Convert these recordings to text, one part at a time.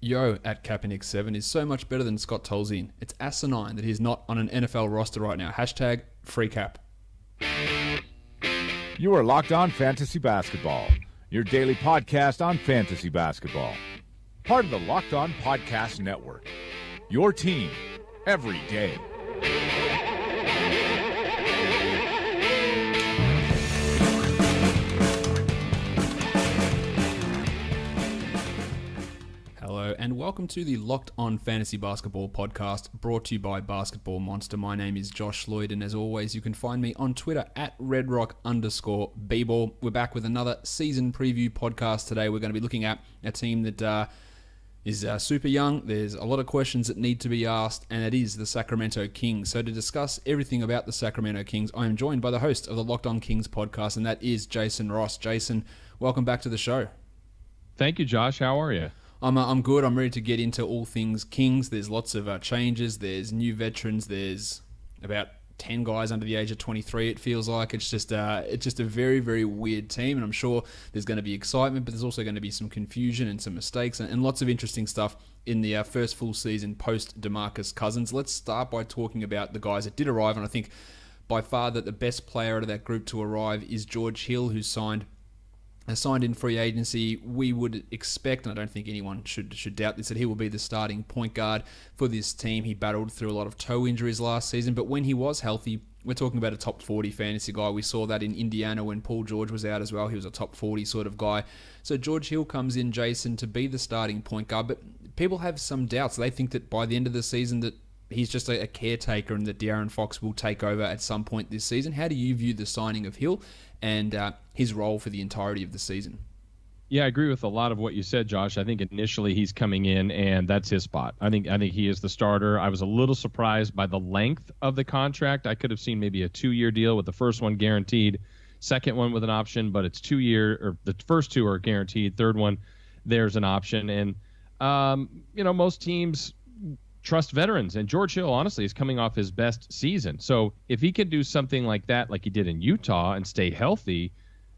Yo at Kaepernick7 is so much better than Scott Tolzien. It's asinine that he's not on an NFL roster right now. Hashtag free cap. You are Locked On Fantasy Basketball, your daily podcast on fantasy basketball. Part of the Locked On Podcast Network, your team every day. Hello and welcome to the Locked On Fantasy Basketball podcast brought to you by Basketball Monster. My name is Josh Lloyd and as always you can find me on Twitter at redrock_bball. We're back with another season preview podcast today. We're going to be looking at a team that is super young. There's a lot of questions that need to be asked, and it is the Sacramento Kings. So to discuss everything about the Sacramento Kings, I am joined by the host of the Locked On Kings podcast, and that is Jason Ross. Jason, welcome back to the show. Thank you, Josh. How are you? I'm good. I'm ready to get into all things Kings. There's lots of changes. There's new veterans. There's about 10 guys under the age of 23, it feels like. It's just a very, very weird team, and I'm sure there's going to be excitement, but there's also going to be some confusion and some mistakes and lots of interesting stuff in the first full season post DeMarcus Cousins. Let's start by talking about the guys that did arrive, and I think by far that the best player out of that group to arrive is George Hill, who's signed in free agency. We would expect, and I don't think anyone should doubt this, that he will be the starting point guard for this team. He battled through a lot of toe injuries last season, but when he was healthy, we're talking about a top 40 fantasy guy. We saw that in Indiana when Paul George was out as well. He was a top 40 sort of guy. So George Hill comes in, Jason, to be the starting point guard, but people have some doubts. They think that by the end of the season that he's just a caretaker and that De'Aaron Fox will take over at some point this season. How do you view the signing of Hill and his role for the entirety of the season? Yeah, I agree with a lot of what you said, Josh. I think initially he's coming in and that's his spot. I think he is the starter. I was a little surprised by the length of the contract. I could have seen maybe a 2-year deal with the first one guaranteed, second one with an option, but it's 2 year, or the first two are guaranteed. Third one, there's an option. And, most teams trust veterans, and George Hill honestly is coming off his best season. So if he can do something like that, like he did in Utah, and stay healthy,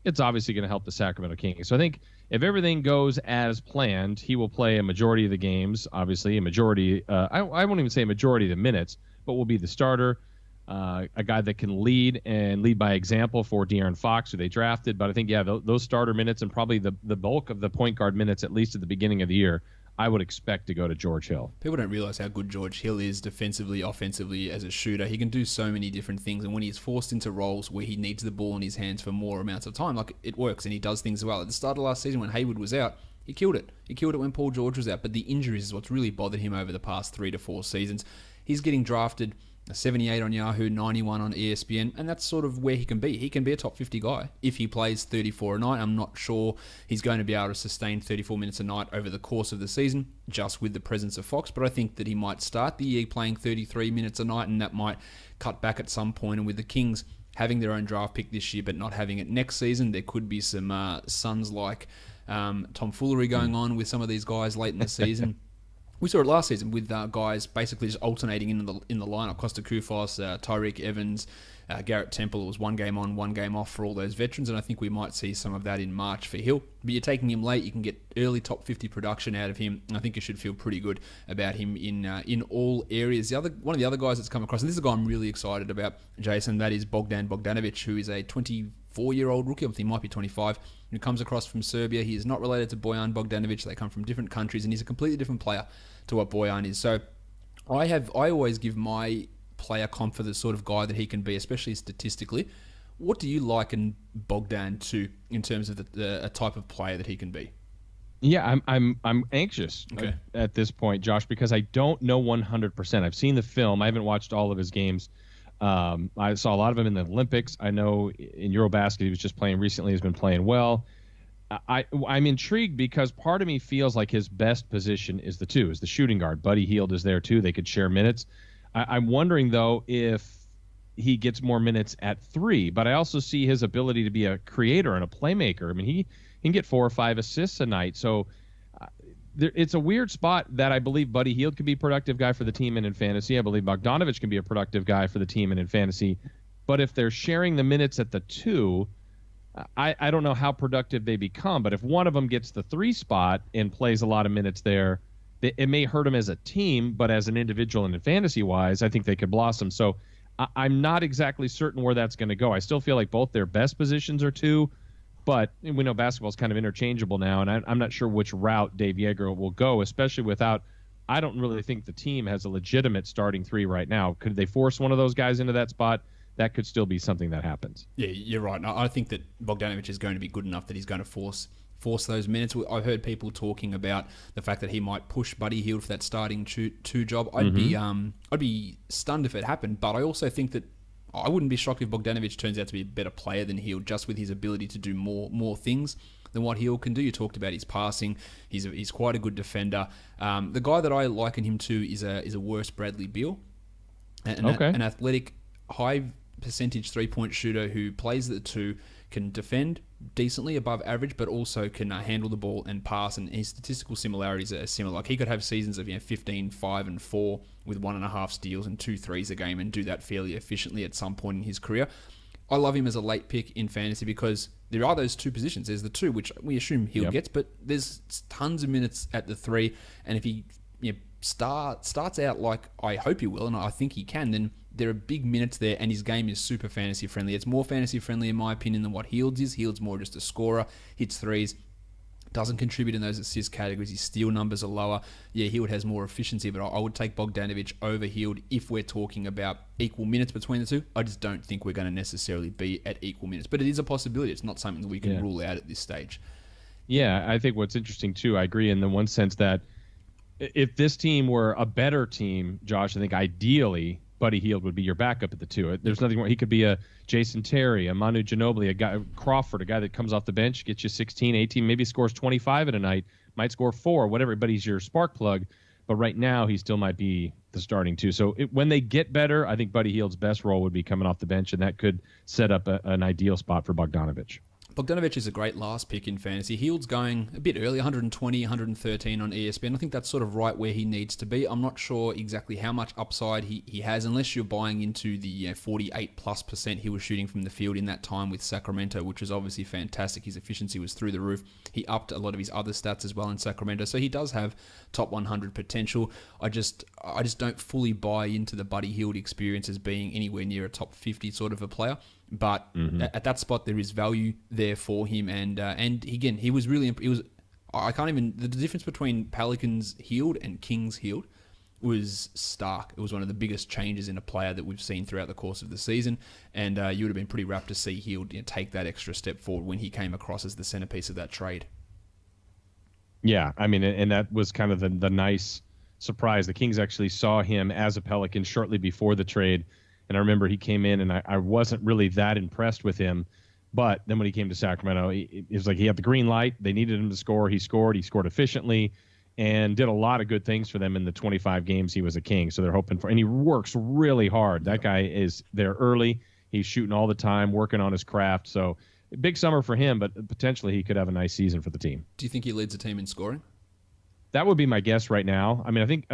it's obviously going to help the Sacramento Kings. So I think if everything goes as planned, he will play a majority of the games, obviously a majority, I won't even say a majority of the minutes, but will be the starter, a guy that can lead and lead by example for De'Aaron Fox, who they drafted. But I think, those starter minutes and probably the bulk of the point guard minutes, at least at the beginning of the year, I would expect to go to George Hill. People don't realize how good George Hill is defensively, offensively, as a shooter. He can do so many different things, and when he's forced into roles where he needs the ball in his hands for more amounts of time, like, it works, and he does things well. At the start of last season when Hayward was out, he killed it. He killed it when Paul George was out, but the injuries is what's really bothered him over the past 3 to 4 seasons. He's getting drafted 78 on Yahoo, 91 on ESPN, and that's sort of where he can be. He can be a top 50 guy if he plays 34 a night. I'm not sure he's going to be able to sustain 34 minutes a night over the course of the season, just with the presence of Fox, but I think that he might start the year playing 33 minutes a night, and that might cut back at some point. And with the Kings having their own draft pick this year, but not having it next season, there could be some Suns-like tomfoolery going on with some of these guys late in the season. We saw it last season with guys basically just alternating in the lineup. Costa Koufos, Tyreek Evans, Garrett Temple. It was 1 game on, 1 game off for all those veterans, and I think we might see some of that in March for Hill. But you're taking him late, you can get early top 50 production out of him. I think you should feel pretty good about him in all areas. One of the other guys that's come across, and this is a guy I'm really excited about, Jason, that is Bogdan Bogdanovic, who is a 24-year-old rookie. I think he might be 25, who comes across from Serbia. He is not related to Bojan Bogdanovic. They come from different countries, and he's a completely different player to what Bojan is. So I always give my player comp for the sort of guy that he can be, especially statistically. What do you liken Bogdan to in terms of a type of player that he can be? Yeah, I'm anxious at this point, Josh, because I don't know 100%. I've seen the film. I haven't watched all of his games. I saw a lot of him in the Olympics. I know in Eurobasket he was just playing recently. He's been playing well. I'm intrigued because part of me feels like his best position is the shooting guard. Buddy Hield is there too. They could share minutes. I'm wondering though if he gets more minutes at 3, but I also see his ability to be a creator and a playmaker. I mean, he can get 4 or 5 assists a night. So it's a weird spot that I believe Buddy Hield can be a productive guy for the team and in fantasy. I believe Bogdanovic can be a productive guy for the team and in fantasy. But if they're sharing the minutes at the 2, I don't know how productive they become, but if one of them gets the 3 spot and plays a lot of minutes there, it may hurt them as a team, but as an individual and in fantasy wise, I think they could blossom. So I'm not exactly certain where that's going to go. I still feel like both their best positions are 2, but we know basketball is kind of interchangeable now, and I'm not sure which route Dave Yeager will go, especially without. I don't really think the team has a legitimate starting 3 right now. Could they force one of those guys into that spot? That could still be something that happens. Yeah, you're right. I think that Bogdanovic is going to be good enough that he's going to force those minutes. I've heard people talking about the fact that he might push Buddy Hield for that starting 2 job. I'd be stunned if it happened, but I also think that I wouldn't be shocked if Bogdanovic turns out to be a better player than Hield, just with his ability to do more things than what Hield can do. You talked about his passing. He's quite a good defender. The guy that I liken him to is a worse Bradley Beal, an athletic, high percentage 3-point shooter who plays the 2, can defend decently above average, but also can handle the ball and pass, and his statistical similarities are similar. Like, he could have seasons of 15, 5, and 4 with 1.5 steals and 2 threes a game and do that fairly efficiently at some point in his career. I love him as a late pick in fantasy because there are those 2 positions. There's the 2, which we assume Hield gets, but there's tons of minutes at the 3, and if he starts out like I hope he will, and I think he can, then there are big minutes there, and his game is super fantasy friendly. It's more fantasy friendly, in my opinion, than what Hield's is. Hield's more just a scorer, hits threes, doesn't contribute in those assist categories. His steal numbers are lower. Yeah, Hield has more efficiency, but I would take Bogdanovic over Hield if we're talking about equal minutes between the 2. I just don't think we're going to necessarily be at equal minutes, but it is a possibility. It's not something that we can rule out at this stage. Yeah, I think what's interesting too, I agree in the one sense that if this team were a better team, Josh, I think ideally Buddy Hield would be your backup at the 2. There's nothing more. He could be a Jason Terry, a Manu Ginobili, a guy, Crawford, a guy that comes off the bench, gets you 16, 18, maybe scores 25 in a night, might score 4, whatever, but he's your spark plug. But right now, he still might be the starting 2. So when they get better, I think Buddy Hield's best role would be coming off the bench, and that could set up an ideal spot for Bogdanovic. Bogdanovic is a great last pick in fantasy. Hield's going a bit early, 120, 113 on ESPN. I think that's sort of right where he needs to be. I'm not sure exactly how much upside he has, unless you're buying into the 48+% he was shooting from the field in that time with Sacramento, which was obviously fantastic. His efficiency was through the roof. He upped a lot of his other stats as well in Sacramento, so he does have top 100 potential. I just don't fully buy into the Buddy Hield experience as being anywhere near a top 50 sort of a player. But at that spot, there is value there for him, and again, he was really. I can't even. The difference between Pelicans Hield and Kings Hield was stark. It was one of the biggest changes in a player that we've seen throughout the course of the season, and you would have been pretty rapt to see Hield take that extra step forward when he came across as the centerpiece of that trade. Yeah, I mean, and that was kind of the nice surprise. The Kings actually saw him as a Pelican shortly before the trade. And I remember he came in, and I wasn't really that impressed with him. But then when he came to Sacramento, it was like he had the green light. They needed him to score. He scored efficiently, and did a lot of good things for them in the 25 games he was a King. So they're hoping for – and he works really hard. That guy is there early. He's shooting all the time, working on his craft. So big summer for him, but potentially he could have a nice season for the team. Do you think he leads the team in scoring? That would be my guess right now. I mean, I think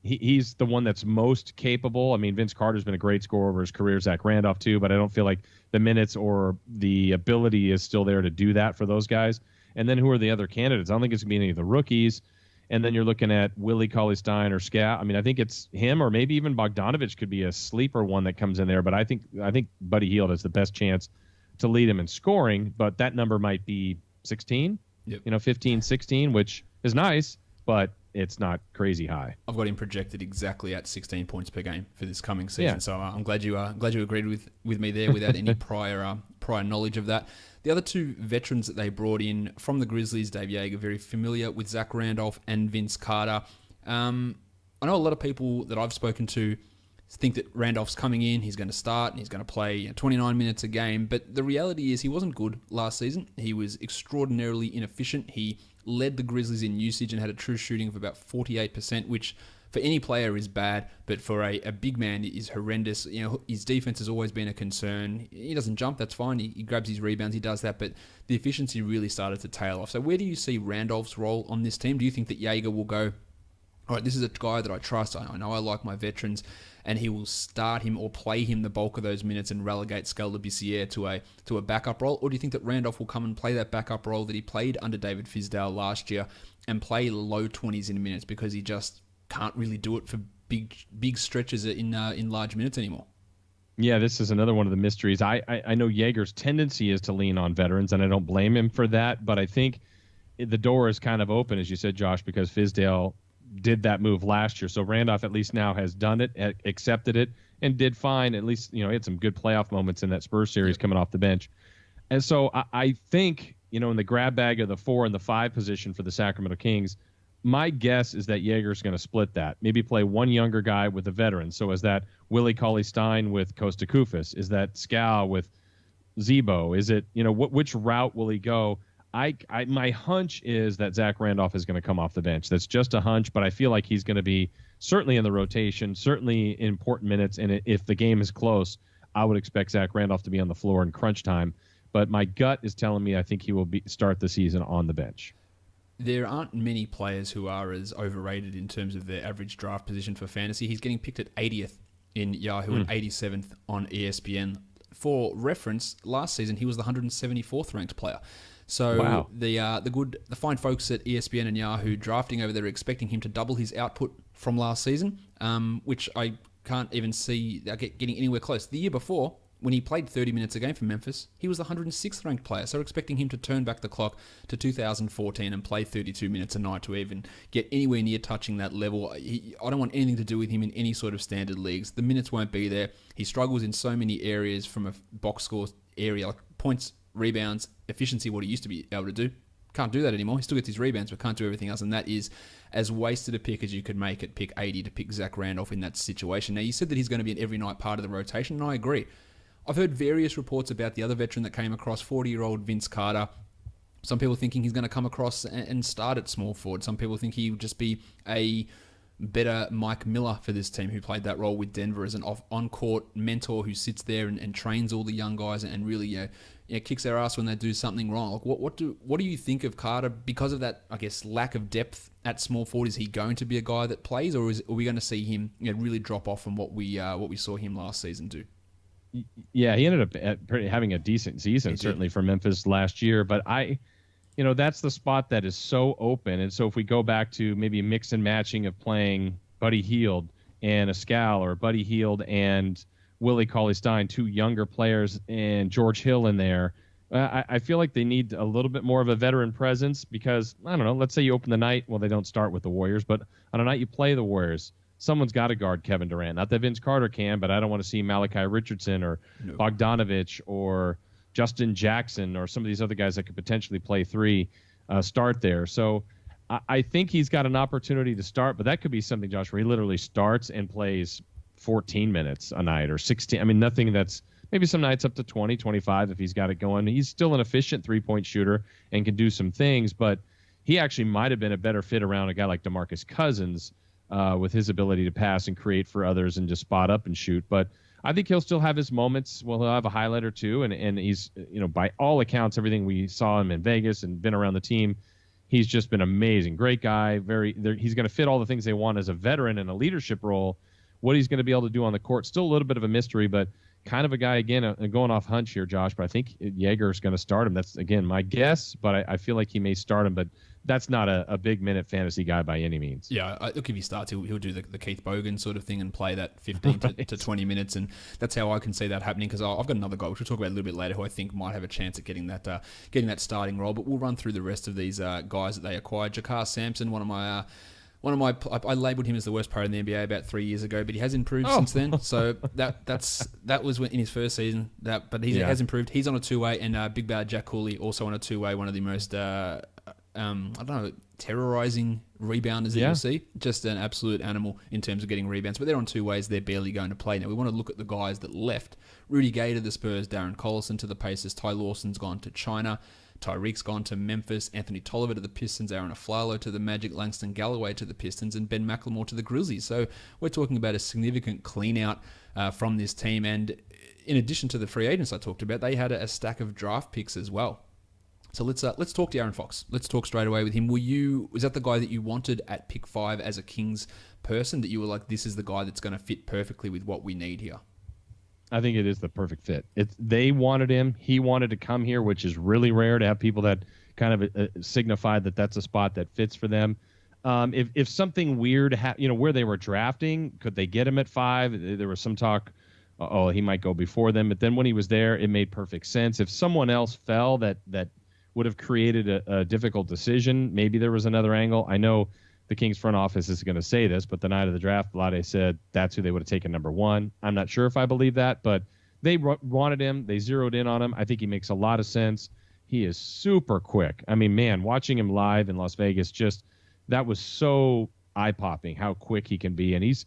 he's the one that's most capable. I mean, Vince Carter's been a great scorer over his career, Zach Randolph too, but I don't feel like the minutes or the ability is still there to do that for those guys. And then who are the other candidates? I don't think it's going to be any of the rookies. And then you're looking at Willie Cauley-Stein or Scat. I mean, I think it's him, or maybe even Bogdanovic could be a sleeper one that comes in there. But I think Buddy Hield has the best chance to lead him in scoring, but that number might be 16, 15, 16, which is nice, but it's not crazy high. I've got him projected exactly at 16 points per game for this coming season. Yeah. So I'm glad you agreed with me there without any prior knowledge of that. The other 2 veterans that they brought in from the Grizzlies, Dave Yeager, very familiar with Zach Randolph and Vince Carter. I know a lot of people that I've spoken to think that Randolph's coming in, he's going to start, and he's going to play 29 minutes a game. But the reality is he wasn't good last season. He was extraordinarily inefficient. He led the Grizzlies in usage and had a true shooting of about 48%, which for any player is bad, but for a big man is horrendous. His defense has always been a concern. He doesn't jump, that's fine. He grabs his rebounds, he does that, but the efficiency really started to tail off. So where do you see Randolph's role on this team? Do you think that Yeager will go all right, this is a guy that I trust. I know I like my veterans, and he will start him or play him the bulk of those minutes and relegate Scalabissiere to a backup role? Or do you think that Randolph will come and play that backup role that he played under David Fizdale last year and play low 20s in minutes because he just can't really do it for big stretches in large minutes anymore? Yeah, this is another one of the mysteries. I know Jaeger's tendency is to lean on veterans, and I don't blame him for that, but I think the door is kind of open, as you said, Josh, because Fizdale did that move last year. So Randolph at least now has done it, accepted it, and did fine. At least, he had some good playoff moments in that Spurs series coming off the bench. And so I think, in the grab bag of the 4 and the 5 position for the Sacramento Kings, my guess is that Jaeger's going to split that. Maybe play one younger guy with a veteran. So is that Willie Cauley-Stein with Costa Koufos? Is that Scal with Zebo? Is it, which route will he go? My hunch is that Zach Randolph is going to come off the bench. That's just a hunch, but I feel like he's going to be certainly in the rotation, certainly in important minutes. And if the game is close, I would expect Zach Randolph to be on the floor in crunch time. But my gut is telling me I think he will start the season on the bench. There aren't many players who are as overrated in terms of their average draft position for fantasy. He's getting picked at 80th in Yahoo and 87th on ESPN. For reference, last season he was the 174th ranked player. So wow. The fine folks at ESPN and Yahoo drafting over there are expecting him to double his output from last season, which I can't even see getting anywhere close. The year before, when he played 30 minutes a game for Memphis, he was the 106th ranked player. So we're expecting him to turn back the clock to 2014 and play 32 minutes a night to even get anywhere near touching that level. I don't want anything to do with him in any sort of standard leagues. The minutes won't be there. He struggles in so many areas from a box score area, like points, rebounds, efficiency, what he used to be able to do. Can't do that anymore. He still gets his rebounds, but can't do everything else. And that is as wasted a pick as you could make at pick 80 to pick Zach Randolph in that situation. Now, you said that he's going to be an every night part of the rotation, and I agree. I've heard various reports about the other veteran that came across, 40-year-old Vince Carter. Some people thinking he's going to come across and start at small forward. Some people think he would just be a better Mike Miller for this team, who played that role with Denver as an on-court mentor who sits there and trains all the young guys and really kicks their ass when they do something wrong. Like what do you think of Carter because of that, I guess, lack of depth at small forward? Is he going to be a guy that plays, or are we going to see him really drop off from what we saw him last season do? Yeah, he ended up having a decent season, certainly for Memphis last year. But that's the spot that is so open. And so if we go back to maybe a mix and matching of playing Buddy Hield and a Scal, or Buddy Hield and Willie Cauley-Stein, 2 younger players, and George Hill in there, I feel like they need a little bit more of a veteran presence because, I don't know, let's say you open the night. Well, they don't start with the Warriors, but on a night you play the Warriors, someone's got to guard Kevin Durant. Not that Vince Carter can, but I don't want to see Malachi Richardson or Bogdanovich or Justin Jackson or some of these other guys that could potentially play 3 start there. So I think he's got an opportunity to start, but that could be something, Josh, where he literally starts and plays 14 minutes a night or 16. I mean, nothing that's maybe some nights up to 20, 25 if he's got it going. He's still an efficient 3-point shooter and can do some things, but he actually might have been a better fit around a guy like DeMarcus Cousins with his ability to pass and create for others and just spot up and shoot. But I think he'll still have his moments. Well, he'll have a highlight or two, and he's, by all accounts, everything we saw him in Vegas and been around the team, he's just been amazing. Great guy. He's going to fit all the things they want as a veteran in a leadership role. What he's going to be able to do on the court, still a little bit of a mystery, but kind of a guy, again, going off hunch here, Josh, but I think Jaeger's going to start him. That's, again, my guess, but I feel like he may start him, but that's not a big minute fantasy guy by any means. Yeah, look, if he starts, he'll do the Keith Bogan sort of thing and play that 15 to 20 minutes, and that's how I can see that happening, because I've got another guy, which we'll talk about a little bit later, who I think might have a chance at getting that starting role, but we'll run through the rest of these guys that they acquired. Jakar Sampson, I labelled him as the worst player in the NBA about 3 years ago, but he has improved since then. So that was in his first season. But he has improved. He's on a 2-way, and Big Bad Jack Cooley also on a 2-way. One of the most terrorizing rebounders that you'll see. Just an absolute animal in terms of getting rebounds. But they're on 2 ways. They're barely going to play. Now we want to look at the guys that left. Rudy Gay to the Spurs. Darren Collison to the Pacers. Ty Lawson's gone to China. Tyreek's gone to Memphis, Anthony Tolliver to the Pistons, Aaron Aflalo to the Magic, Langston Galloway to the Pistons, and Ben McLemore to the Grizzlies. So we're talking about a significant clean-out from this team. And in addition to the free agents I talked about, they had a stack of draft picks as well. So let's talk to Aaron Fox. Let's talk straight away with him. Was that the guy that you wanted at pick 5 as a Kings person, that you were like, this is the guy that's going to fit perfectly with what we need here? I think it is the perfect fit. They wanted him. He wanted to come here, which is really rare to have people that kind of signify that that's a spot that fits for them. If something weird, where they were drafting, could they get him at 5? There was some talk, he might go before them. But then when he was there, it made perfect sense. If someone else fell that would have created a difficult decision, maybe there was another angle. I know the Kings front office is going to say this, but the night of the draft, Vlade said that's who they would have taken number 1. I'm not sure if I believe that, but they wanted him. They zeroed in on him. I think he makes a lot of sense. He is super quick. I mean, man, watching him live in Las Vegas, that was so eye-popping how quick he can be. And he's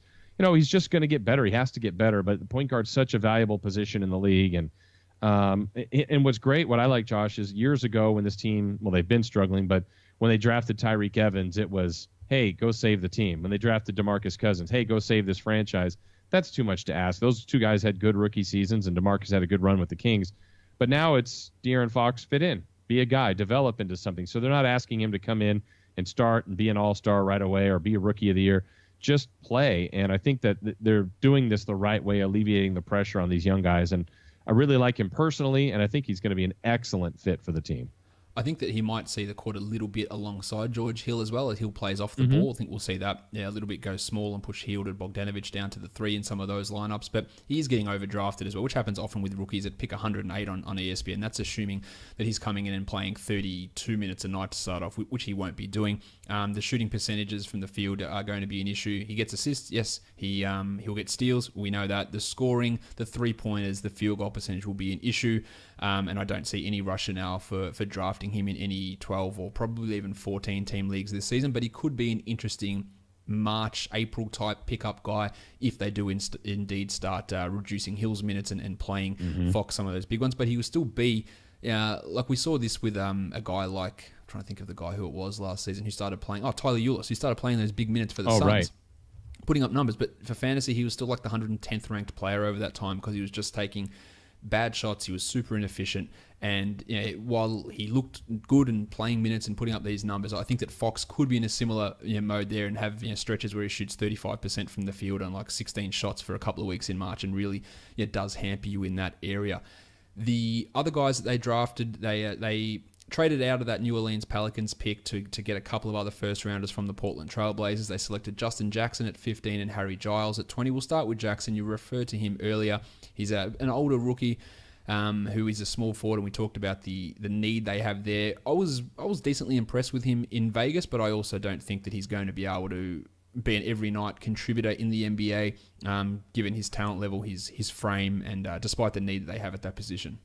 just going to get better. He has to get better, but the point guard's such a valuable position in the league. And what's great, what I like, Josh, is years ago when this team, well, they've been struggling, but when they drafted Tyreek Evans, it was, hey, go save the team. When they drafted DeMarcus Cousins, hey, go save this franchise. That's too much to ask. Those two guys had good rookie seasons, and DeMarcus had a good run with the Kings. But now it's De'Aaron Fox, fit in, be a guy, develop into something. So they're not asking him to come in and start and be an all-star right away or be a rookie of the year. Just play. And I think that they're doing this the right way, alleviating the pressure on these young guys. And I really like him personally, and I think he's going to be an excellent fit for the team. I think that he might see the court a little bit alongside George Hill as well, as Hill plays off the ball. I think we'll see that a little bit go small and push Hill and Bogdanovic down to the 3 in some of those lineups. But he is getting overdrafted as well, which happens often with rookies that pick 108 on ESPN. That's assuming that he's coming in and playing 32 minutes a night to start off, which he won't be doing. The shooting percentages from the field are going to be an issue. He gets assists, yes. He'll get steals. We know that. The scoring, the 3-pointers, the field goal percentage will be an issue. And I don't see any rationale for drafting him in any 12 or probably even 14 team leagues this season. But he could be an interesting March, April type pickup guy if they do indeed start reducing Hill's minutes and playing Fox some of those big ones. But he will still be, like we saw this with a guy like, I'm trying to think of the guy who it was last season who started playing, Tyler Ulis, who started playing those big minutes for the Suns. Right. Putting up numbers, but for fantasy, he was still like the 110th ranked player over that time because he was just taking bad shots. He was super inefficient. And while he looked good and playing minutes and putting up these numbers, I think that Fox could be in a similar mode there and have stretches where he shoots 35% from the field on like 16 shots for a couple of weeks in March and really does hamper you in that area. The other guys that they drafted, they traded out of that New Orleans Pelicans pick to get a couple of other first-rounders from the Portland Trail Blazers. They selected Justin Jackson at 15 and Harry Giles at 20. We'll start with Jackson. You referred to him earlier. He's an older rookie who is a small forward, and we talked about the need they have there. I was decently impressed with him in Vegas, but I also don't think that he's going to be able to be an every night contributor in the NBA, given his talent level, his frame, and despite the need that they have at that position.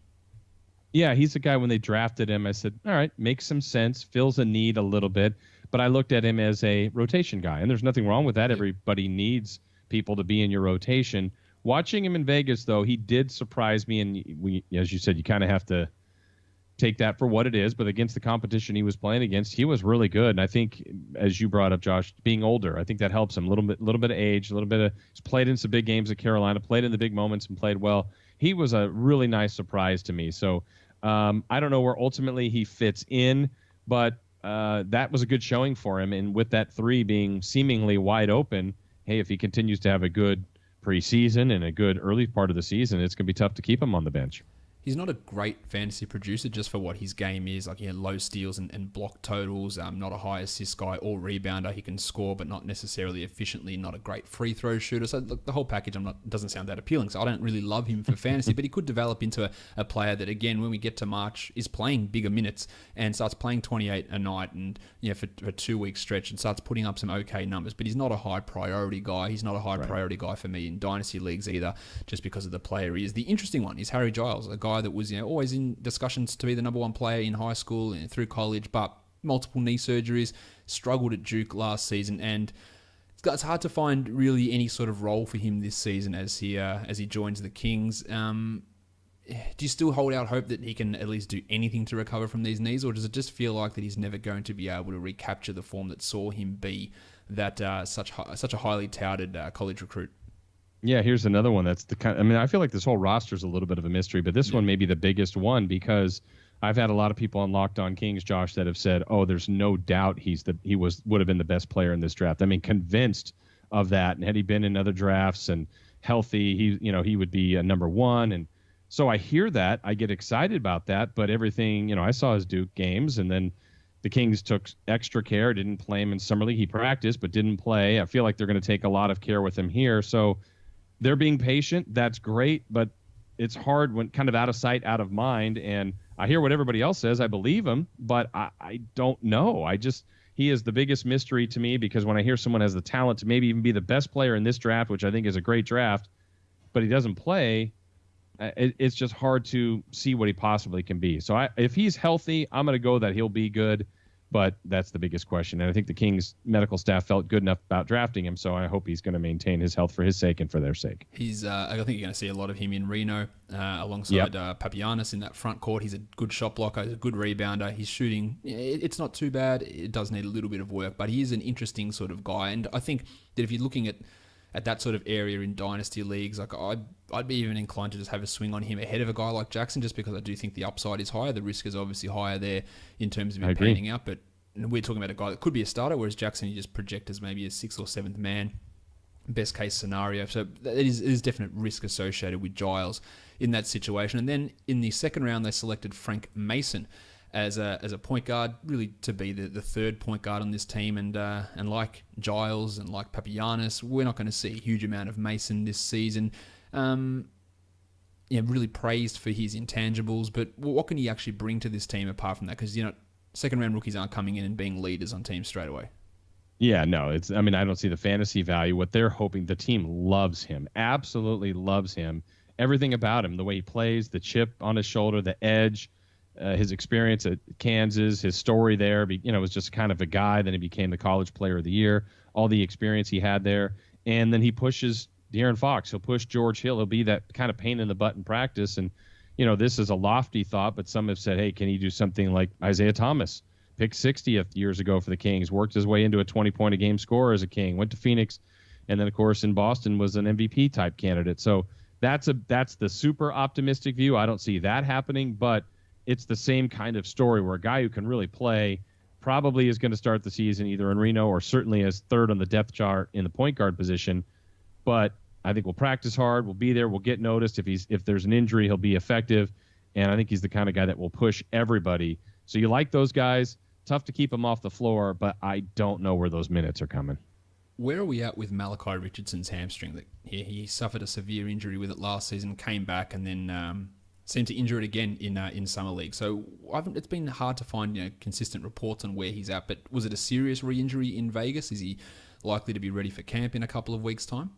Yeah, he's a guy, when they drafted him, I said, all right, makes some sense, fills a need a little bit, but I looked at him as a rotation guy, and there's nothing wrong with that. Everybody needs people to be in your rotation. Watching him in Vegas, though, he did surprise me, and as you said, you kind of have to take that for what it is, but against the competition he was playing against, he was really good. And I think, as you brought up, Josh, being older, I think that helps him. A little bit of age, he's played in some big games at Carolina, played in the big moments and played well. He was a really nice surprise to me. So I don't know where ultimately he fits in, but that was a good showing for him. And with that 3 being seemingly wide open, hey, if he continues to have a good preseason and a good early part of the season, it's going to be tough to keep him on the bench. He's not a great fantasy producer just for what his game is. Like, low steals and block totals, not a high assist guy or rebounder. He can score, but not necessarily efficiently, not a great free throw shooter. So the whole package doesn't sound that appealing. So I don't really love him for fantasy, but he could develop into a player that, again, when we get to March, is playing bigger minutes and starts playing 28 a night and for a 2-week stretch and starts putting up some okay numbers. But he's not a high priority guy. He's not a high priority guy for me in dynasty leagues either, just because of the player he is. The interesting one is Harry Giles, a guy that was always in discussions to be the number 1 player in high school and through college, but multiple knee surgeries, struggled at Duke last season, and it's hard to find really any sort of role for him this season as he joins the Kings. Do you still hold out hope that he can at least do anything to recover from these knees, or does it just feel like that he's never going to be able to recapture the form that saw him be that such a highly touted college recruit? Yeah, here's another one that's the kind. I mean, I feel like this whole roster is a little bit of a mystery, but this one may be the biggest one because I've had a lot of people on Locked On Kings, Josh, that have said, "Oh, there's no doubt would have been the best player in this draft." I mean, convinced of that. And had he been in other drafts and healthy, he would be a number one. And so I hear that, I get excited about that. But everything, I saw his Duke games, and then the Kings took extra care, didn't play him in summer league. He practiced but didn't play. I feel like they're going to take a lot of care with him here. So they're being patient. That's great, but it's hard when kind of out of sight, out of mind. And I hear what everybody else says. I believe him, but I don't know. He is the biggest mystery to me, because when I hear someone has the talent to maybe even be the best player in this draft, which I think is a great draft, but he doesn't play, it's just hard to see what he possibly can be. So if he's healthy, I'm going to go that he'll be good. But that's the biggest question. And I think the Kings medical staff felt good enough about drafting him, so I hope he's going to maintain his health for his sake and for their sake. I think you're going to see a lot of him in Reno alongside Papianis in that front court. He's a good shot blocker, he's a good rebounder. His shooting, it's not too bad. It does need a little bit of work, but he is an interesting sort of guy. And I think that if you're looking at that sort of area in dynasty leagues, like I'd be even inclined to just have a swing on him ahead of a guy like Jackson, just because I do think the upside is higher. The risk is obviously higher there in terms of him panning out, but we're talking about a guy that could be a starter, whereas Jackson you just project as maybe a 6th or 7th man, best case scenario. So it is definite risk associated with Giles in that situation. And then in the second round, they selected Frank Mason as a point guard, really to be the third point guard on this team. And like Giles and like Papianis, we're not going to see a huge amount of Mason this season. Really praised for his intangibles, but what can he actually bring to this team apart from that? Because, second round rookies aren't coming in and being leaders on teams straight away. Yeah, no, I don't see the fantasy value. What they're hoping, the team loves him, absolutely loves him. Everything about him, the way he plays, the chip on his shoulder, the edge, his experience at Kansas, his story there, was just kind of a guy. Then he became the college player of the year, all the experience he had there. And then he pushes De'Aaron Fox. He'll push George Hill. He'll be that kind of pain in the butt in practice. And, this is a lofty thought, but some have said, hey, can he do something like Isaiah Thomas, picked 60th years ago for the Kings, worked his way into a 20-point-a-game scorer as a King, went to Phoenix, and then, of course, in Boston was an MVP-type candidate. So that's the super optimistic view. I don't see that happening, but it's the same kind of story where a guy who can really play probably is going to start the season either in Reno or certainly as third on the depth chart in the point guard position. But I think we'll practice hard. We'll be there. We'll get noticed. If there's an injury, he'll be effective. And I think he's the kind of guy that will push everybody. So you like those guys. Tough to keep him off the floor, but I don't know where those minutes are coming. Where are we at with Malachi Richardson's hamstring? He suffered a severe injury with it last season, came back, and then seemed to injure it again in summer league. So it's been hard to find consistent reports on where he's at. But was it a serious re-injury in Vegas? Is he likely to be ready for camp in a couple of weeks' time?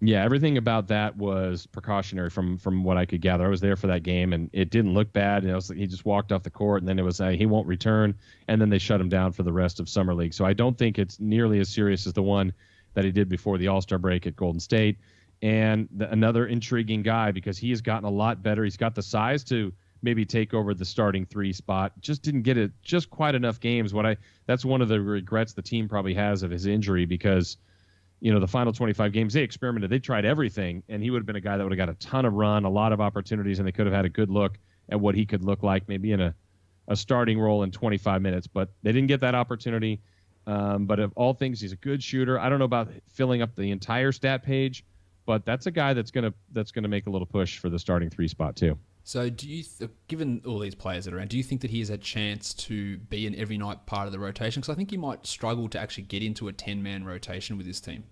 Yeah, everything about that was precautionary from what I could gather. I was there for that game, and it didn't look bad. And it was like he just walked off the court, and then it was he won't return, and then they shut him down for the rest of summer league. So I don't think it's nearly as serious as the one that he did before the All-Star break at Golden State. And another intriguing guy because he has gotten a lot better. He's got the size to maybe take over the starting 3 spot. Just didn't get it just quite enough games. That's one of the regrets the team probably has of his injury because the final 25 games, they experimented. They tried everything, and he would have been a guy that would have got a ton of run, a lot of opportunities, and they could have had a good look at what he could look like maybe in a starting role in 25 minutes. But they didn't get that opportunity. But of all things, he's a good shooter. I don't know about filling up the entire stat page, but that's a guy that's gonna make a little push for the starting 3 spot too. So do you, given all these players that are around, do you think that he has a chance to be an every night part of the rotation? Because I think he might struggle to actually get into a 10-man rotation with this team.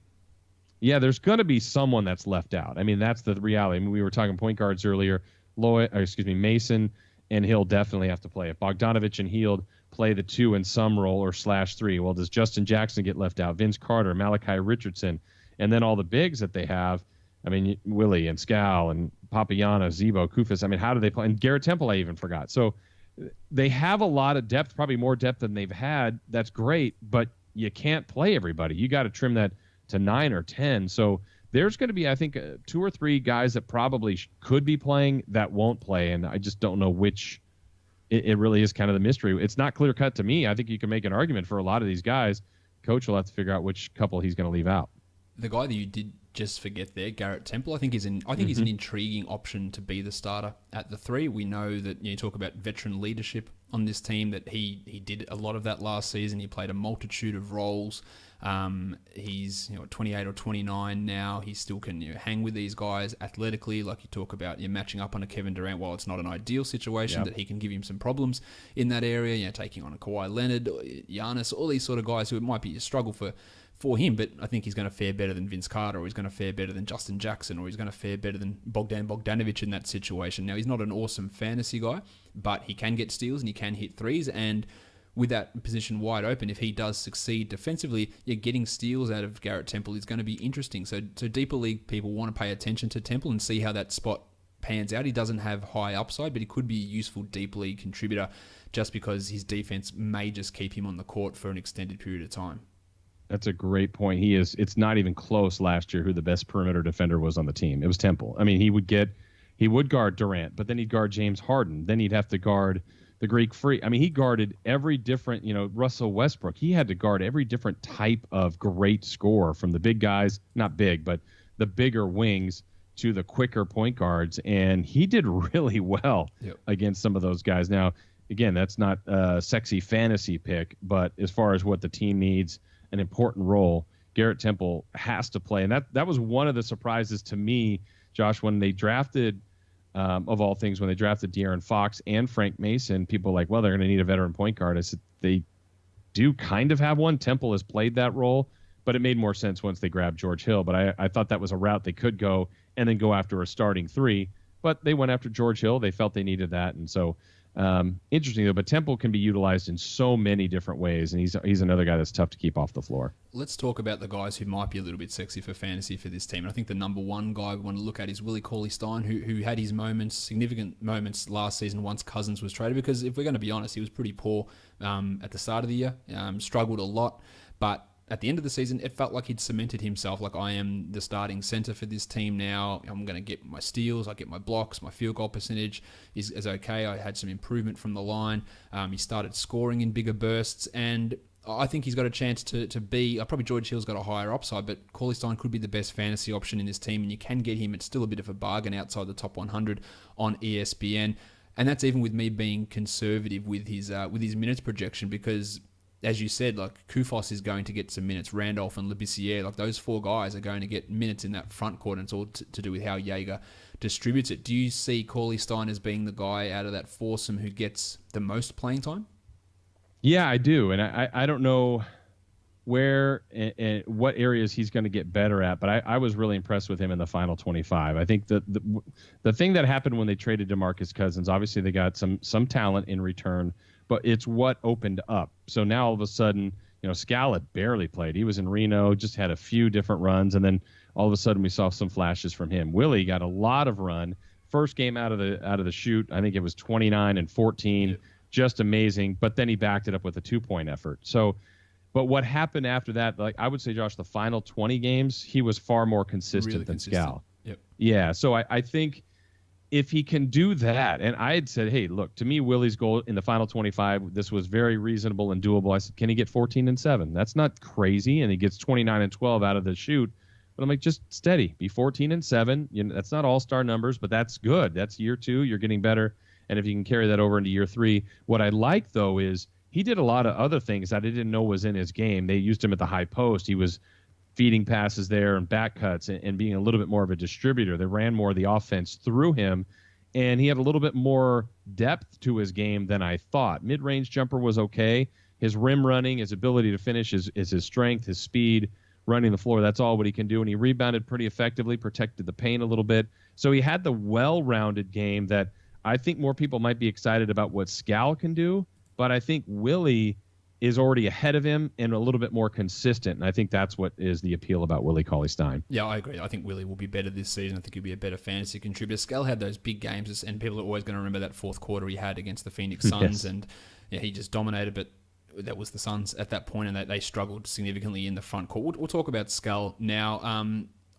Yeah, there's going to be someone that's left out. I mean, that's the reality. I mean, we were talking point guards earlier. Mason and Hill definitely have to play. If Bogdanovich and Hield play the 2 in some role or /3, well, does Justin Jackson get left out? Vince Carter, Malachi Richardson, and then all the bigs that they have. I mean, Willie and Scal and Papiana, Zebo, Kufis. I mean, how do they play? And Garrett Temple, I even forgot. So they have a lot of depth, probably more depth than they've had. That's great, but you can't play everybody. You got to trim that to 9 or 10. So there's going to be, I think, 2 or 3 guys that probably could be playing that won't play, and I just don't know which. It really is kind of the mystery. It's not clear cut to me. I think you can make an argument for a lot of these guys. Coach will have to figure out which couple he's going to leave out. The guy that you did just forget there. Garrett Temple, I think he's an intriguing option to be the starter at the 3. We know that you talk about veteran leadership on this team, that he did a lot of that last season. He played a multitude of roles. He's 28 or 29 now. He still can hang with these guys athletically, like you talk about. You're matching up on a Kevin Durant. While it's not an ideal situation, that he can give him some problems in that area. Taking on a Kawhi Leonard, Giannis, all these sort of guys who it might be a struggle for him, but I think he's going to fare better than Vince Carter, or he's going to fare better than Justin Jackson, or he's going to fare better than Bogdan Bogdanovic in that situation. Now, he's not an awesome fantasy guy, but he can get steals and he can hit threes, and with that position wide open, if he does succeed defensively, getting steals out of Garrett Temple is going to be interesting. So deeper league people want to pay attention to Temple and see how that spot pans out. He doesn't have high upside, but he could be a useful deep league contributor just because his defense may just keep him on the court for an extended period of time. That's a great point. It's not even close last year who the best perimeter defender was on the team. It was Temple. I mean, he would guard Durant, but then he'd guard James Harden. Then he'd have to guard the Greek Freak. I mean, he guarded every different, Russell Westbrook. He had to guard every different type of great scorer, from the big guys, not big, but the bigger wings, to the quicker point guards. And he did really well against some of those guys. Now, again, that's not a sexy fantasy pick, but as far as what the team needs, an important role, Garrett Temple has to play. And that was one of the surprises to me, Josh, when they drafted, of all things, when they drafted De'Aaron Fox and Frank Mason. People were like, well, they're going to need a veteran point guard. I said, they do kind of have one. Temple has played that role, but it made more sense once they grabbed George Hill. But I thought that was a route they could go and then go after a starting 3. But they went after George Hill. They felt they needed that. And so interesting, though. But Temple can be utilized in so many different ways, and he's another guy that's tough to keep off the floor. Let's talk about the guys who might be a little bit sexy for fantasy for this team. And I think the number one guy we want to look at is Willie Cauley-Stein, who had his significant moments last season once Cousins was traded. Because if we're going to be honest, he was pretty poor at the start of the year, struggled a lot. But at the end of the season, it felt like he'd cemented himself. Like, I am the starting center for this team now. I'm going to get my steals. I get my blocks. My field goal percentage is okay. I had some improvement from the line. He started scoring in bigger bursts. And I think he's got a chance to be... probably George Hill's got a higher upside, but Cauley-Stein could be the best fantasy option in this team. And you can get him. It's still a bit of a bargain outside the top 100 on ESPN. And that's even with me being conservative with his minutes projection, because... as you said, like, Kufos is going to get some minutes. Randolph and Labissiere, like, those 4 guys are going to get minutes in that front court, and it's all to do with how Jaeger distributes it. Do you see Cauley-Stein as being the guy out of that foursome who gets the most playing time? Yeah, I do, and I don't know where and what areas he's going to get better at, but I was really impressed with him in the final 25. I think the thing that happened when they traded DeMarcus Cousins, obviously they got some talent in return, but it's what opened up. So now all of a sudden, Scala barely played. He was in Reno, just had a few different runs, and then all of a sudden we saw some flashes from him. Willie got a lot of run. First game out of the chute, I think it was 29 and 14, just amazing. But then he backed it up with a 2-point effort. So, but what happened after that? Like, I would say, Josh, the final 20 games, he was far more consistent than Scal. Yep. Yeah. So I think if he can do that, and I had said, hey, look, to me, Willie's goal in the final 25, this was very reasonable and doable. I said, can he get 14 and 7? That's not crazy. And he gets 29 and 12 out of the chute. But I'm like, just steady, be 14 and 7. That's not all-star numbers, but that's good. That's year 2. You're getting better. And if you can carry that over into year 3, what I like, though, is he did a lot of other things that I didn't know was in his game. They used him at the high post. He was feeding passes there and back cuts and being a little bit more of a distributor. They ran more of the offense through him, and he had a little bit more depth to his game than I thought. Mid-range jumper was okay. His rim running, his ability to finish is his strength, his speed, running the floor. That's all what he can do, and he rebounded pretty effectively, protected the paint a little bit. So he had the well-rounded game that I think more people might be excited about what Scal can do, but I think Willie is already ahead of him and a little bit more consistent, and I think that's what is the appeal about Willie Cauley-Stein. Yeah, I agree. I think Willie will be better this season. I think he'll be a better fantasy contributor. Scal had those big games, and people are always going to remember that fourth quarter he had against the Phoenix Suns, and he just dominated, but that was the Suns at that point, and they struggled significantly in the front court. We'll talk about Scal now.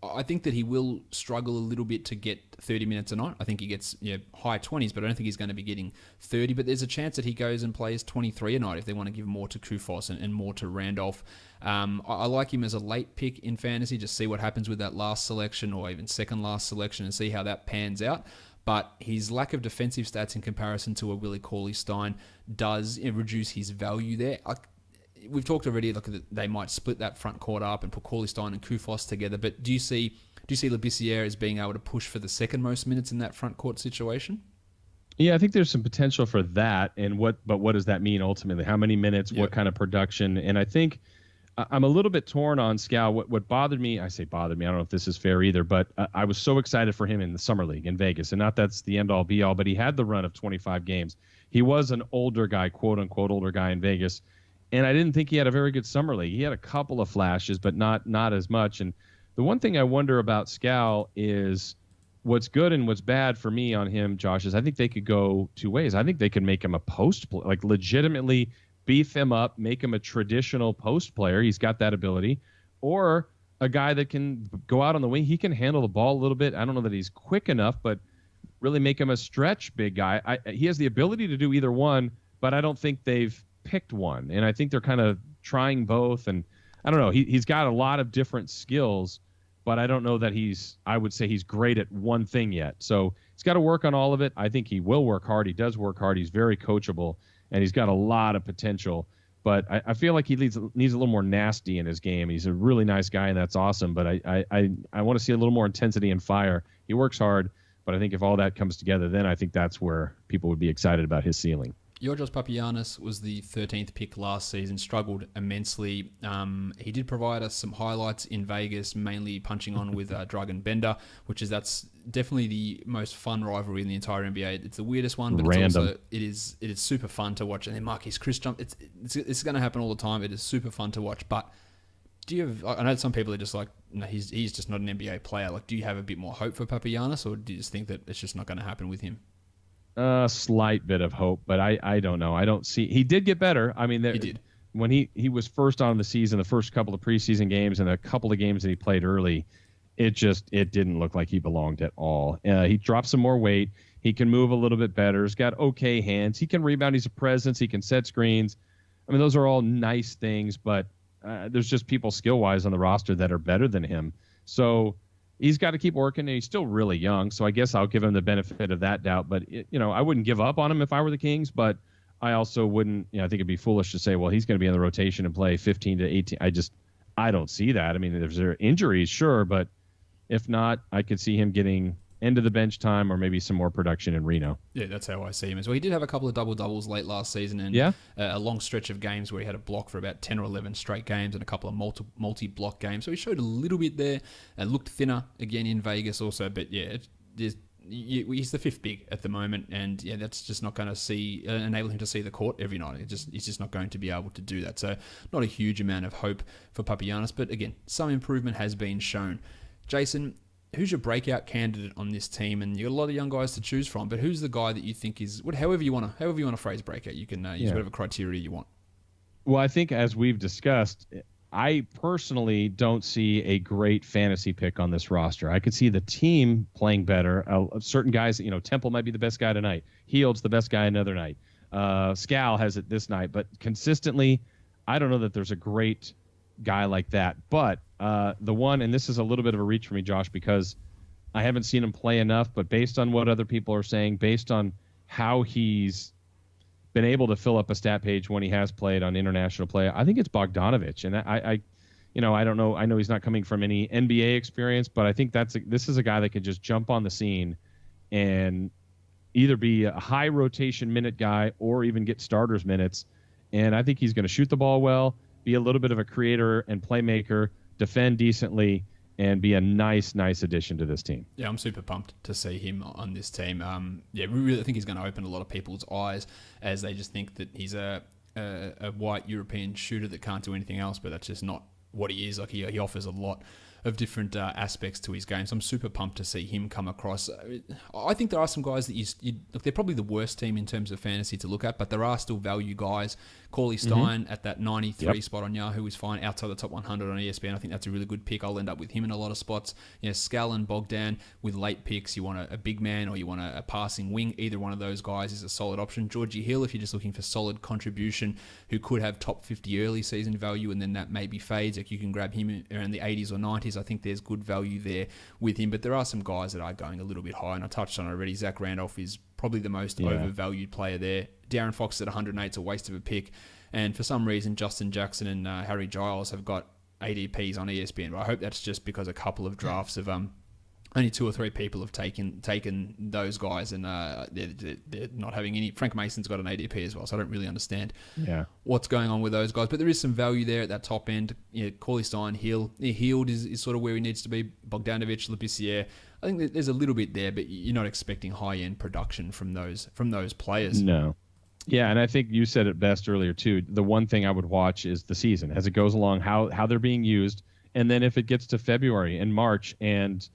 I think that he will struggle a little bit to get 30 minutes a night. I think he gets high 20s, but I don't think he's going to be getting 30. But there's a chance that he goes and plays 23 a night if they want to give more to Kufos and more to Randolph. I like him as a late pick in fantasy. Just see what happens with that last selection or even second last selection and see how that pans out. But his lack of defensive stats in comparison to a Willie Cauley-Stein does reduce his value there. We've talked already. Look, they might split that front court up and put Cauley-Stein and Kufos together. But do you see Labissiere as being able to push for the second most minutes in that front court situation? Yeah, I think there's some potential for that. But what does that mean ultimately? How many minutes? What kind of production? And I think I'm a little bit torn on Scal. What bothered me? I say bothered me. I don't know if this is fair either. But I was so excited for him in the summer league in Vegas, and not that's the end all be all. But he had the run of 25 games. He was an older guy, quote unquote older guy in Vegas. And I didn't think he had a very good summer league. He had a couple of flashes, but not as much. And the one thing I wonder about Scal is what's good and what's bad for me on him, Josh, is I think they could go two ways. I think they could make him a post player, like legitimately beef him up, make him a traditional post player. He's got that ability. Or a guy that can go out on the wing. He can handle the ball a little bit. I don't know that he's quick enough, but really make him a stretch big guy. He has the ability to do either one, but I don't think they've picked one, and I think they're kind of trying both. And I don't know, he's got a lot of different skills, but I don't know that I would say he's great at one thing yet. So he's got to work on all of it. I think he will work hard. He does work hard. He's very coachable, and he's got a lot of potential. But I feel like he needs a little more nasty in his game. He's a really nice guy, and that's awesome. But I want to see a little more intensity and fire. He works hard, but I think if all that comes together, then I think that's where people would be excited about his ceiling. Georgios Papagiannis was the 13th pick last season, struggled immensely. He did provide us some highlights in Vegas, mainly punching on with Dragan Bender, that's definitely the most fun rivalry in the entire NBA. It's the weirdest one, but it is super fun to watch. And then Marquise Chris jump. It's going to happen all the time. It is super fun to watch. But I know some people are just like, no, he's just not an NBA player. Like, do you have a bit more hope for Papagiannis, or do you just think that it's just not going to happen with him? A slight bit of hope, but I don't know. I don't see. He did get better. I mean, he did. When he was first on the season, the first couple of preseason games and a couple of games that he played early, it didn't look like he belonged at all. He dropped some more weight. He can move a little bit better. He's got okay hands. He can rebound. He's a presence. He can set screens. I mean, those are all nice things, but there's just people skill-wise on the roster that are better than him. So he's got to keep working, and he's still really young, so I guess I'll give him the benefit of that doubt. But, I wouldn't give up on him if I were the Kings, but I also wouldn't, I think it'd be foolish to say, well, he's going to be in the rotation and play 15 to 18. I don't see that. I mean, if there are injuries, sure, but if not, I could see him getting end of the bench time or maybe some more production in Reno. Yeah, that's how I see him as well. He did have a couple of double-doubles late last season and a long stretch of games where he had a block for about 10 or 11 straight games and a couple of multi-block games. So he showed a little bit there and looked thinner again in Vegas also. But yeah, he's the fifth big at the moment, and yeah, that's just not going to enable him to see the court every night. He's just not going to be able to do that. So not a huge amount of hope for Papagiannis, but again, some improvement has been shown. Jason, who's your breakout candidate on this team? And you've got a lot of young guys to choose from, but who's the guy that you think is however you want to phrase breakout? You can use whatever criteria you want. Well, I think as we've discussed, I personally don't see a great fantasy pick on this roster. I could see the team playing better. Certain guys, Temple might be the best guy tonight. Hield's the best guy another night. Scal has it this night, but consistently, I don't know that there's a great guy like that. But the one, and this is a little bit of a reach for me, Josh, because I haven't seen him play enough, but based on what other people are saying, based on how he's been able to fill up a stat page when he has played on international play, I think it's Bogdanović. And I don't know. I know he's not coming from any NBA experience, but I think this is a guy that could just jump on the scene and either be a high rotation minute guy or even get starters minutes. And I think he's going to shoot the ball well, be a little bit of a creator and playmaker, defend decently, and be a nice addition to this team. Yeah, I'm super pumped to see him on this team. Really, I think he's going to open a lot of people's eyes as they just think that he's a white European shooter that can't do anything else, but that's just not what he is. Like he offers a lot different aspects to his game. So I'm super pumped to see him come across. I think there are some guys that look, they're probably the worst team in terms of fantasy to look at, but there are still value guys. Corley Stein at that 93 spot on Yahoo is fine. Outside the top 100 on ESPN, I think that's a really good pick. I'll end up with him in a lot of spots. Skal and Bogdan with late picks. You want a big man or you want a passing wing. Either one of those guys is a solid option. Georgie Hill, if you're just looking for solid contribution, who could have top 50 early season value and then that maybe fades. Like you can grab him around the 80s or 90s. I think there's good value there with him. But there are some guys that are going a little bit high, and I touched on it already. Zach Randolph is probably the most overvalued player there. Darren Fox at 108 is a waste of a pick. And for some reason, Justin Jackson and Harry Giles have got ADPs on ESPN. But I hope that's just because a couple of drafts of only 2 or 3 people have taken those guys, and they're not having any. Frank Mason's got an ADP as well, so I don't really understand what's going on with those guys. But there is some value there at that top end. Corley Stein, Hill. Healed is sort of where he needs to be. Bogdanovic, Labissiere. I think that there's a little bit there, but you're not expecting high-end production from those players. No. Yeah, and I think you said it best earlier, too. The one thing I would watch is the season. As it goes along, how they're being used. And then if it gets to February and March and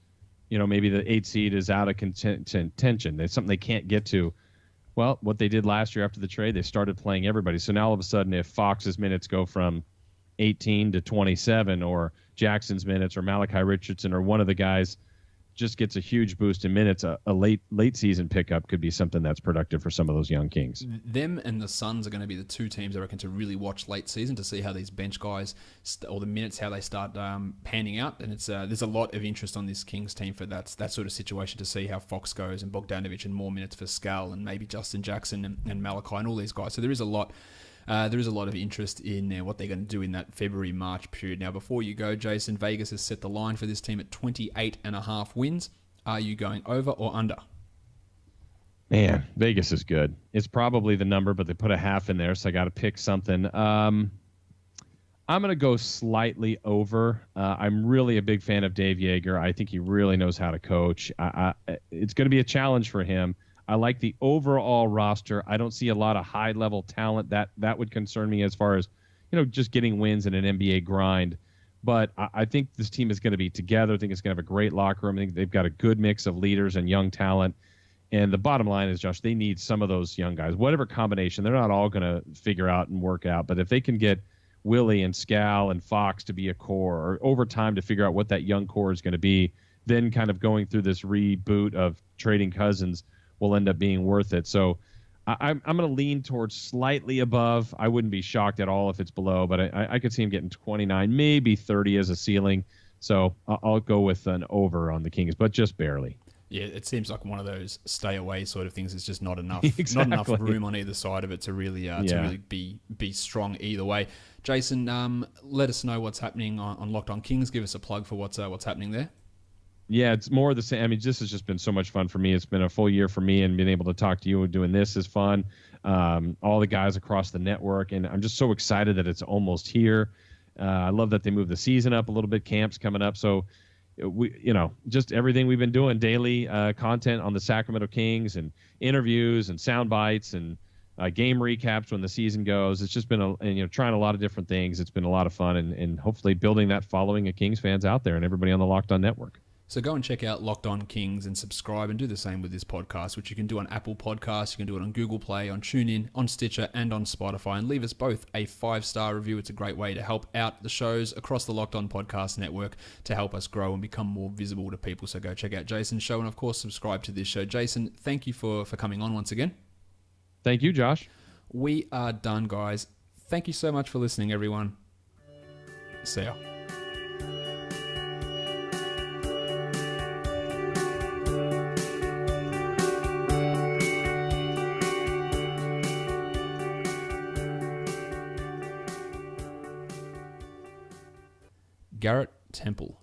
maybe the 8 seed is out of contention. There's something they can't get to. Well, what they did last year after the trade, they started playing everybody. So now all of a sudden, if Fox's minutes go from 18 to 27, or Jackson's minutes, or Malachi Richardson, or one of the guys just gets a huge boost in minutes, a late season pickup could be something that's productive for some of those young Kings. Them and the Suns are going to be the two teams I reckon to really watch late season to see how these bench guys or the minutes, how they start panning out. And it's there's a lot of interest on this Kings team for that sort of situation to see how Fox goes and Bogdanovic and more minutes for Skal and maybe Justin Jackson and Malachi and all these guys. So there is a lot. There is a lot of interest in what they're going to do in that February-March period. Now, before you go, Jason, Vegas has set the line for this team at 28.5 wins. Are you going over or under? Man, Vegas is good. It's probably the number, but they put a half in there, so I got to pick something. I'm going to go slightly over. I'm really a big fan of Dave Yeager. I think he really knows how to coach. It's going to be a challenge for him. I like the overall roster. I don't see a lot of high-level talent. That would concern me as far as, just getting wins in an NBA grind. But I think this team is going to be together. I think it's going to have a great locker room. I think they've got a good mix of leaders and young talent. And the bottom line is, Josh, they need some of those young guys. Whatever combination, they're not all going to figure out and work out. But if they can get Willie and Skal and Fox to be a core, or over time to figure out what that young core is going to be, then kind of going through this reboot of trading Cousins will end up being worth it. So I'm going to lean towards slightly above. I wouldn't be shocked at all if it's below, but I could see him getting 29, maybe 30 as a ceiling. So I'll go with an over on the Kings, but just barely. Yeah, it seems like one of those stay away sort of things. It's just not enough, Exactly. not enough room on either side of it to really be strong either way. Jason, let us know what's happening on Locked On Kings. Give us a plug for what's happening there. Yeah, it's more the same. I mean, this has just been so much fun for me. It's been a full year for me, and being able to talk to you and doing this is fun. All the guys across the network, and I'm just so excited that it's almost here. I love that they moved the season up a little bit. Camp's coming up, so we, just everything we've been doing, daily content on the Sacramento Kings and interviews and sound bites and game recaps when the season goes. It's just been trying a lot of different things. It's been a lot of fun, and hopefully building that following of Kings fans out there and everybody on the Locked On Network. So go and check out Locked On Kings and subscribe, and do the same with this podcast, which you can do on Apple Podcasts, you can do it on Google Play, on TuneIn, on Stitcher, and on Spotify. And leave us both a 5-star review. It's a great way to help out the shows across the Locked On Podcast Network to help us grow and become more visible to people. So go check out Jason's show and, of course, subscribe to this show. Jason, thank you for coming on once again. Thank you, Josh. We are done, guys. Thank you so much for listening, everyone. See ya. Garrett Temple.